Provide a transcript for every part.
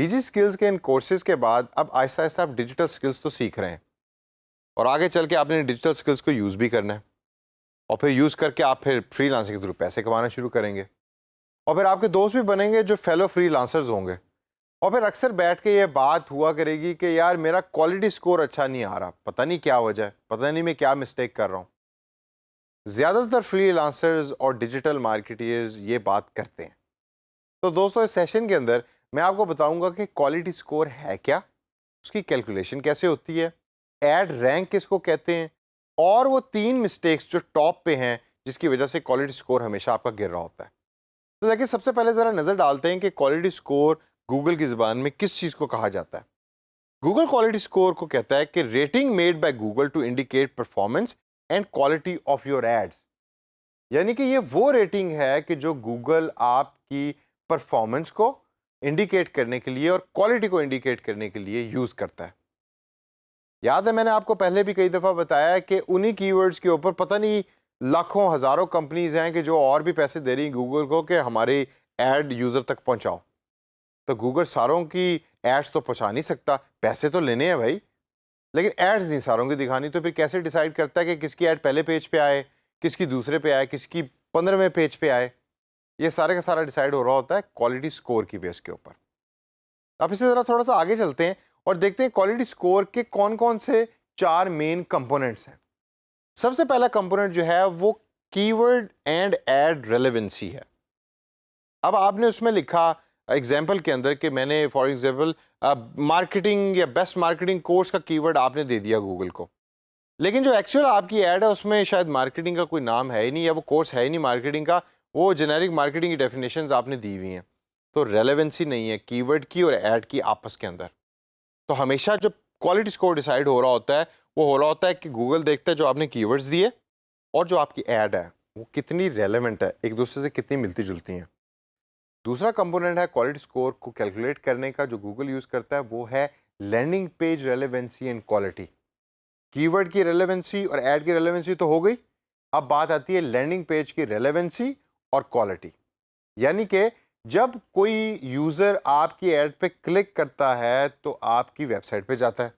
DG skills के इन courses के बाद अब आहिस्ता आहिस्ता आप डिजिटल स्किल्स तो सीख रहे हैं और आगे चल के आपने डिजिटल स्किल्स को यूज़ भी करना है और फिर यूज़ करके आप फिर फ्रीलांसिंग के थ्रू पैसे कमाना शुरू करेंगे और फिर आपके दोस्त भी बनेंगे जो फेलो फ्रीलांसर्स होंगे और फिर अक्सर बैठ के ये बात हुआ करेगी कि यार मेरा क्वालिटी स्कोर अच्छा नहीं आ रहा, पता नहीं क्या वजह है, पता नहीं मैं क्या मिस्टेक कर रहा हूँ। ज़्यादातर फ्रीलांसर्स और डिजिटल मार्केटियर्स ये बात करते हैं। तो दोस्तों इस सेशन के अंदर मैं आपको बताऊंगा कि क्वालिटी स्कोर है क्या, उसकी कैलकुलेशन कैसे होती है, एड रैंक किसको कहते हैं और वो 3 मिस्टेक्स जो टॉप पे हैं जिसकी वजह से क्वालिटी स्कोर हमेशा आपका गिर रहा होता है। तो देखिए सबसे पहले ज़रा नज़र डालते हैं कि क्वालिटी स्कोर गूगल की ज़बान में किस चीज़ को कहा जाता है। गूगल क्वालिटी स्कोर को कहता है कि rating made by Google to indicate performance and quality of your ads. यानी कि ये वो रेटिंग है कि जो गूगल आपकी परफॉर्मेंस को इंडिकेट करने के लिए और क्वालिटी को इंडिकेट करने के लिए यूज़ करता है। याद है मैंने आपको पहले भी कई दफ़ा बताया है कि उन्हीं कीवर्ड्स के ऊपर पता नहीं लाखों हज़ारों कंपनीज हैं कि जो और भी पैसे दे रही हैं गूगल को कि हमारी एड यूज़र तक पहुंचाओ। तो गूगल सारों की एड्स तो पहुंचा नहीं सकता, पैसे तो लेने हैं भाई, लेकिन एड्स नहीं सारों की दिखानी। तो फिर कैसे डिसाइड करता है कि किसकी एड पहले पेज पे आए, किसकी दूसरे पे आए, किसकी 15वें पेज पे आए? ये सारे का सारा डिसाइड हो रहा होता है क्वालिटी स्कोर की बेस के ऊपर। अब इसे ज़रा थोड़ा सा आगे चलते हैं और देखते हैं क्वालिटी स्कोर के कौन कौन से 4 मेन कंपोनेंट्स हैं। सबसे पहला कंपोनेंट जो है वो कीवर्ड एंड एड रेलेवेंसी है। अब आपने उसमें लिखा एग्जाम्पल के अंदर कि मैंने फॉर एग्जाम्पल मार्केटिंग या बेस्ट मार्केटिंग कोर्स का कीवर्ड आपने दे दिया गूगल को, लेकिन जो एक्चुअल आपकी ऐड है उसमें शायद मार्केटिंग का कोई नाम है ही नहीं या वो कोर्स है ही नहीं मार्केटिंग का, वो जेनेरिक मार्केटिंग की डेफिनेशंस आपने दी हुई हैं। तो रेलेवेंसी नहीं है कीवर्ड की और ऐड की आपस के अंदर। तो हमेशा जो क्वालिटी स्कोर डिसाइड हो रहा होता है वो हो रहा होता है कि गूगल देखता है जो आपने कीवर्ड्स दिए और जो आपकी ऐड है वो कितनी रेलेवेंट है, एक दूसरे से कितनी मिलती जुलती हैं। दूसरा कंपोनेंट है क्वालिटी स्कोर को कैलकुलेट करने का जो गूगल यूज़ करता है वो है landing page relevancy and quality. Keyword की रेलेवेंसी और ऐड की रेलेवेंसी तो हो गई, अब बात आती है लैंडिंग पेज की रेलेवेंसी और क्वालिटी। यानी कि जब कोई यूज़र आपकी ऐड पे क्लिक करता है तो आपकी वेबसाइट पे जाता है,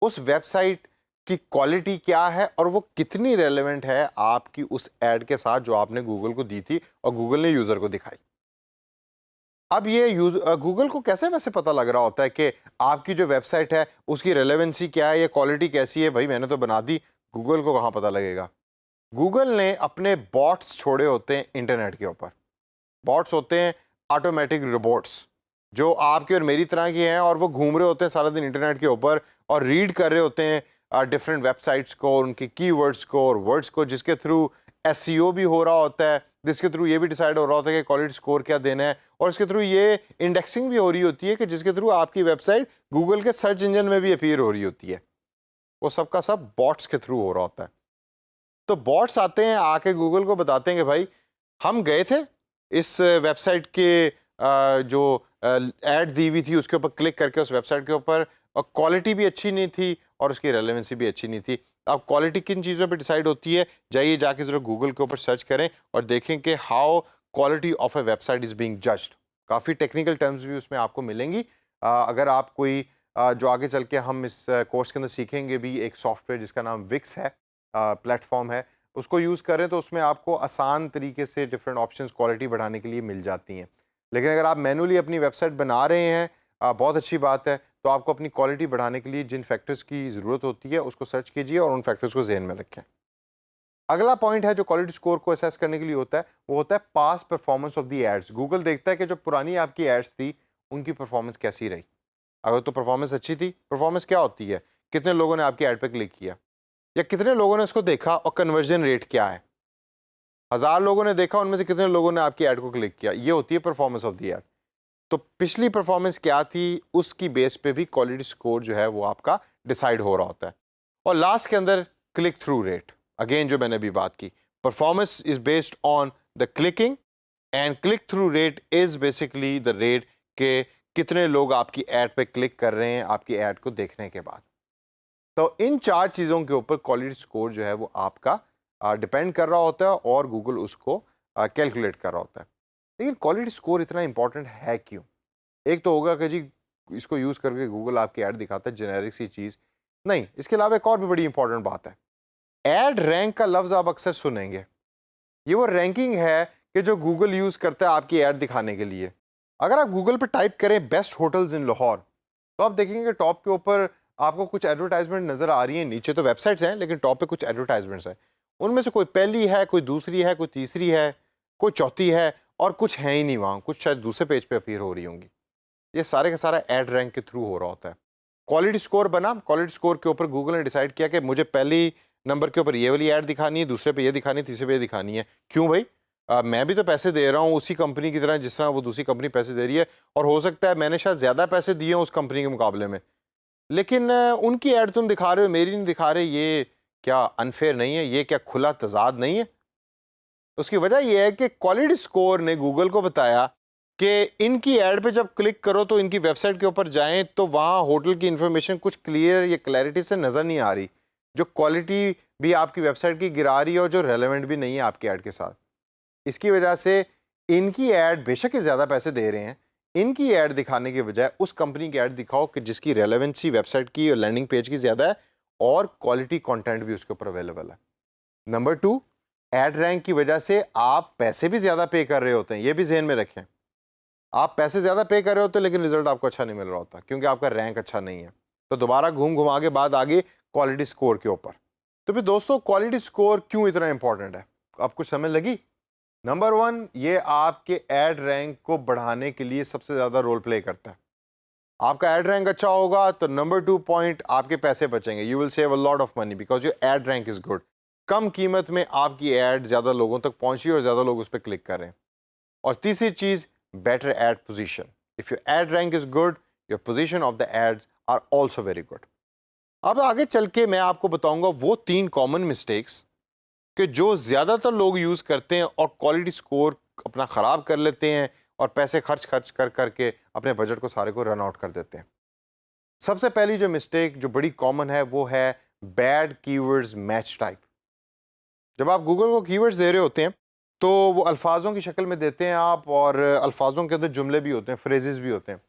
उस वेबसाइट की क्वालिटी क्या है और वो कितनी रेलेवेंट है आपकी उस ऐड के साथ जो आपने गूगल को दी थी और गूगल ने यूज़र को दिखाई। अब ये गूगल को कैसे वैसे पता लग रहा होता है कि आपकी जो वेबसाइट है उसकी रेलेवेंसी क्या है या क्वालिटी कैसी है? भाई मैंने तो बना दी, गूगल को कहाँ पता लगेगा? गूगल ने अपने बॉट्स छोड़े होते हैं इंटरनेट के ऊपर। बॉट्स होते हैं ऑटोमेटिक रोबोट्स जो आपके और मेरी तरह के हैं और वो घूम रहे होते हैं सारा दिन इंटरनेट के ऊपर और रीड कर रहे होते हैं डिफरेंट वेबसाइट्स को, उनके कीवर्ड्स को और वर्ड्स को, जिसके थ्रू एसईओ भी हो रहा होता है, जिसके थ्रू ये भी डिसाइड हो रहा होता है कि क्वालिटी स्कोर क्या देना है और इसके थ्रू ये इंडेक्सिंग भी हो रही होती है कि जिसके थ्रू आपकी वेबसाइट गूगल के सर्च इंजन में भी अपीयर हो रही होती है। वो सब का सब बॉट्स के थ्रू हो रहा होता है। तो बॉट्स आते हैं आके गूगल को बताते हैं कि भाई हम गए थे इस वेबसाइट के जो ऐड दी हुई थी उसके ऊपर क्लिक करके उस वेबसाइट के ऊपर, और क्वालिटी भी अच्छी नहीं थी और उसकी रेलेवेंसी भी अच्छी नहीं थी। अब क्वालिटी किन चीज़ों पे डिसाइड होती है, जाइए जाके ज़रा गूगल के ऊपर सर्च करें और देखें कि how quality of A website is being judged. काफ़ी टेक्निकल टर्म्स भी उसमें आपको मिलेंगी। अगर आप कोई जो आगे चल के हम इस कोर्स के अंदर सीखेंगे भी, एक सॉफ्टवेयर जिसका नाम विक्स है, प्लेटफॉर्म है, उसको यूज़ करें तो उसमें आपको आसान तरीके से डिफरेंट ऑप्शंस क्वालिटी बढ़ाने के लिए मिल जाती हैं। लेकिन अगर आप मैनुअली अपनी वेबसाइट बना रहे हैं, बहुत अच्छी बात है, तो आपको अपनी क्वालिटी बढ़ाने के लिए जिन फैक्टर्स की ज़रूरत होती है उसको सर्च कीजिए और उन फैक्टर्स को ज़हन में रखें। अगला पॉइंट है जो क्वालिटी स्कोर को असेस करने के लिए होता है, वो होता है past performance of the ads. Google देखता है कि जो पुरानी आपकी एड्स थी उनकी परफॉर्मेंस कैसी रही। अगर तो परफॉर्मेंस अच्छी थी, परफॉर्मेंस क्या होती है, कितने लोगों ने आपकी एड पे क्लिक किया या कितने लोगों ने उसको देखा और कन्वर्जन रेट क्या है। 1000 लोगों ने देखा, उनमें से कितने लोगों ने आपकी ऐड को क्लिक किया, ये होती है परफॉर्मेंस ऑफ द ऐड। तो पिछली परफॉर्मेंस क्या थी उसकी बेस पे भी क्वालिटी स्कोर जो है वो आपका डिसाइड हो रहा होता है। और लास्ट के अंदर क्लिक थ्रू रेट, अगेन जो मैंने अभी बात की, performance is based on the clicking and click through rate is basically the rate के कितने लोग आपकी ऐड पे क्लिक कर रहे हैं आपकी ऐड को देखने के बाद। तो इन 4 चीज़ों के ऊपर क्वालिटी स्कोर जो है वो आपका डिपेंड कर रहा होता है और गूगल उसको कैलकुलेट कर रहा होता है। लेकिन क्वालिटी स्कोर इतना इंपॉर्टेंट है क्यों? एक तो होगा कि जी इसको यूज़ करके गूगल आपकी ऐड दिखाता है जेनेरिक सी चीज़, नहीं, इसके अलावा एक और भी बड़ी इंपॉर्टेंट बात है। ऐड रैंक का लफ्ज़ आप अक्सर सुनेंगे। ये वो रैंकिंग है कि जो गूगल यूज़ करता है आपकी ऐड दिखाने के लिए। अगर आप गूगल पे टाइप करें बेस्ट होटल्स इन लाहौर, तो आप देखेंगे कि टॉप के ऊपर आपको कुछ एडवर्टाइजमेंट नज़र आ रही हैं। नीचे तो वेबसाइट्स हैं, लेकिन टॉप पे कुछ एडवर्टाइजमेंट्स हैं। उनमें से कोई पहली है, कोई दूसरी है, कोई तीसरी है, कोई चौथी है, और कुछ है ही नहीं वहाँ, कुछ शायद दूसरे पेज पे अपीयर हो रही होंगी। ये सारे का सारा ऐड रैंक के थ्रू हो रहा होता है। क्वालिटी स्कोर बना, क्वालिटी स्कोर के ऊपर गूगल ने डिसाइड किया कि मुझे पहली नंबर के ऊपर ये वाली ऐड दिखानी है, दूसरे पे ये दिखानी है, तीसरे पे ये दिखानी है। क्यों भाई? मैं भी तो पैसे दे रहा हूँ उसी कंपनी की तरह जिस तरह वो दूसरी कंपनी पैसे दे रही है, और हो सकता है मैंने शायद ज़्यादा पैसे दिए हैं उस कंपनी के मुकाबले में, लेकिन उनकी ऐड तुम दिखा रहे हो, मेरी नहीं दिखा रहे। ये क्या अनफेयर नहीं है? ये क्या खुला तजाद नहीं है? उसकी वजह यह है कि क्वालिटी स्कोर ने गूगल को बताया कि इनकी ऐड पे जब क्लिक करो तो इनकी वेबसाइट के ऊपर जाएं तो वहाँ होटल की इंफॉर्मेशन कुछ क्लियर या क्लैरिटी से नज़र नहीं आ रही, जो क्वालिटी भी आपकी वेबसाइट की गिरा रही है और जो रेलेवेंट भी नहीं है आपकी ऐड के साथ। इसकी वजह से इनकी ऐड, बेशक ये ज़्यादा पैसे दे रहे हैं, इनकी ऐड दिखाने के बजाय उस कंपनी की ऐड दिखाओ कि जिसकी रेलेवेंसी वेबसाइट की और लैंडिंग पेज की ज़्यादा है और क्वालिटी कंटेंट भी उसके ऊपर अवेलेबल है। नंबर 2, ऐड रैंक की वजह से आप पैसे भी ज़्यादा पे कर रहे होते हैं, ये भी जहन में रखें। आप पैसे ज़्यादा पे कर रहे होते हैं लेकिन रिजल्ट आपको अच्छा नहीं मिल रहा होता क्योंकि आपका रैंक अच्छा नहीं है। तो दोबारा घूम घुमा के बाद आगे क्वालिटी स्कोर के ऊपर। तो फिर दोस्तों, क्वालिटी स्कोर क्यों इतना इंपॉर्टेंट है, आपको समझ लगी? नंबर 1, ये आपके ऐड रैंक को बढ़ाने के लिए सबसे ज़्यादा रोल प्ले करता है। आपका ऐड रैंक अच्छा होगा तो नंबर 2 पॉइंट, आपके पैसे बचेंगे। You will save a lot of money because your ad rank is good. कम कीमत में आपकी ऐड ज़्यादा लोगों तक पहुंची और ज़्यादा लोग उस पर क्लिक कर रहे हैं। और तीसरी चीज़, better ad position. If your ad rank is good, your position of the ads are also very good. अब आगे चल के मैं आपको बताऊंगा वो 3 कॉमन मिस्टेक्स कि जो ज़्यादातर लोग यूज़ करते हैं और क्वालिटी स्कोर अपना ख़राब कर लेते हैं और पैसे खर्च कर करके अपने बजट को सारे को रन आउट कर देते हैं। सबसे पहली जो मिस्टेक जो बड़ी कॉमन है वो है बैड कीवर्ड्स मैच टाइप। जब आप गूगल को कीवर्ड्स दे रहे होते हैं तो वो अल्फाजों की शक्ल में देते हैं आप, और अल्फाजों के अंदर जुमले भी होते हैं, फ्रेजेस भी होते हैं।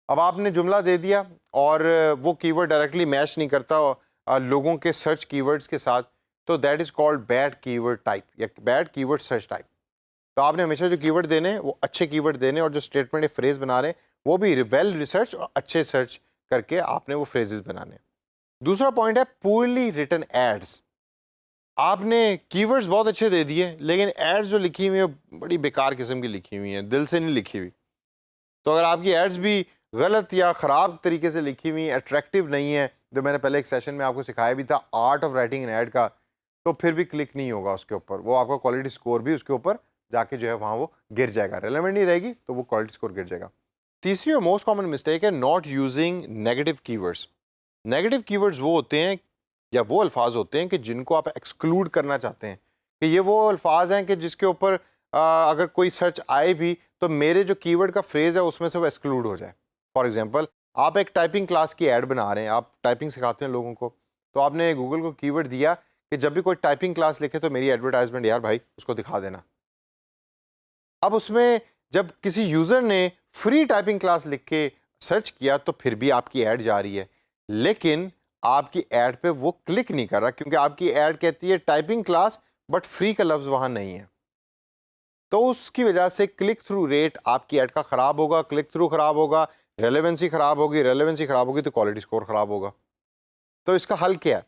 अब आपने जुमला दे दिया और वो कीवर्ड डायरेक्टली मैच नहीं करता लोगों के सर्च कीवर्ड्स के साथ, तो that is called bad keyword type या बैड कीवर्ड सर्च टाइप। तो आपने हमेशा जो कीवर्ड देने वो अच्छे कीवर्ड देने, और जो स्टेटमेंट या फ्रेज बना रहे हैं वो भी वेल रिसर्च और अच्छे सर्च करके आपने वो फ्रेजेस बनाने। दूसरा पॉइंट है पुअरली रिटन एड्स। आपने कीवर्ड्स बहुत अच्छे दे दिए लेकिन एड्स जो लिखी हुई है बड़ी बेकार किस्म की लिखी हुई हैं, दिल से नहीं लिखी हुई। तो अगर आपकी एड्स भी गलत या ख़राब तरीके से लिखी हुई, अट्रैक्टिव नहीं है, जो मैंने पहले एक सेशन में आपको सिखाया भी था art of writing an add का, तो फिर भी क्लिक नहीं होगा उसके ऊपर। वो आपका क्वालिटी स्कोर भी उसके ऊपर जाके जो है वहाँ वो गिर जाएगा, रेलेवेंट नहीं रहेगी तो वो क्वालिटी स्कोर गिर जाएगा। तीसरी और मोस्ट कॉमन मिस्टेक है not using negative keywords. Negative keywords वो होते हैं या वो अल्फाज होते हैं कि जिनको आप एक्सक्लूड करना चाहते हैं, कि ये वो अल्फाज हैं कि जिसके ऊपर अगर कोई सर्च आए भी तो मेरे जो कीवर्ड का फ्रेज है उसमें से वो एक्सक्लूड हो जाए। फॉर एग्जांपल, आप एक टाइपिंग क्लास की ऐड बना रहे हैं, आप टाइपिंग सिखाते हैं लोगों को, तो आपने गूगल को कीवर्ड दिया कि जब भी कोई टाइपिंग क्लास लिखे तो मेरी एडवर्टाइजमेंट यार भाई उसको दिखा देना। अब उसमें जब किसी यूज़र ने फ्री टाइपिंग क्लास लिख के सर्च किया तो फिर भी आपकी ऐड जा रही है, लेकिन आपकी ऐड पे वो क्लिक नहीं कर रहा क्योंकि आपकी ऐड कहती है टाइपिंग क्लास, बट फ्री का लफ्ज़ वहाँ नहीं है। तो उसकी वजह से क्लिक थ्रू रेट आपकी ऐड का ख़राब होगा, क्लिक थ्रू ख़राब होगा, रेलेवेंसी ख़राब होगी, रेलेवेंसी ख़राब होगी तो क्वालिटी स्कोर ख़राब होगा। तो इसका हल क्या है?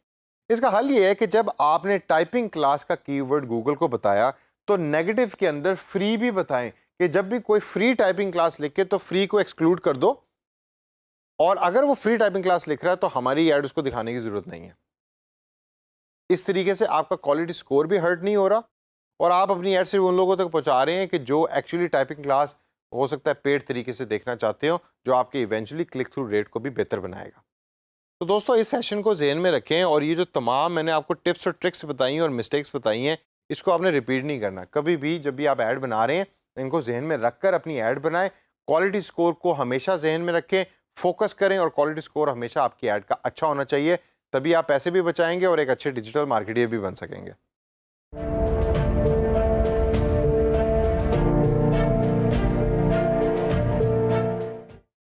इसका हल ये है कि जब आपने टाइपिंग क्लास का कीवर्ड गूगल को बताया तो नेगेटिव के अंदर फ्री भी बताएं कि जब भी कोई फ्री टाइपिंग क्लास लिखे तो फ्री को एक्सक्लूड कर दो, और अगर वो फ्री टाइपिंग क्लास लिख रहा है तो हमारी ऐड उसको दिखाने की ज़रूरत नहीं है। इस तरीके से आपका क्वालिटी स्कोर भी हर्ट नहीं हो रहा और आप अपनी ऐड सिर्फ उन लोगों तक पहुंचा रहे हैं कि जो एक्चुअली टाइपिंग क्लास हो सकता है पेड तरीके से देखना चाहते हो, जो आपके इवेंचुअली क्लिक थ्रू रेट को भी बेहतर बनाएगा। तो दोस्तों, इस सेशन को जहन में रखें और ये जो तमाम मैंने आपको टिप्स और ट्रिक्स बताई हैं और मिस्टेक्स बताई हैं, इसको आपने रिपीट नहीं करना। कभी भी जब भी आप ऐड बना रहे हैं इनको जहन में रख कर अपनी ऐड बनाएं। क्वालिटी स्कोर को हमेशा जहन में रखें, फोकस करें, और क्वालिटी स्कोर हमेशा आपकी ऐड का अच्छा होना चाहिए, तभी आप पैसे भी बचाएंगे और एक अच्छे डिजिटल मार्केटियर भी बन सकेंगे।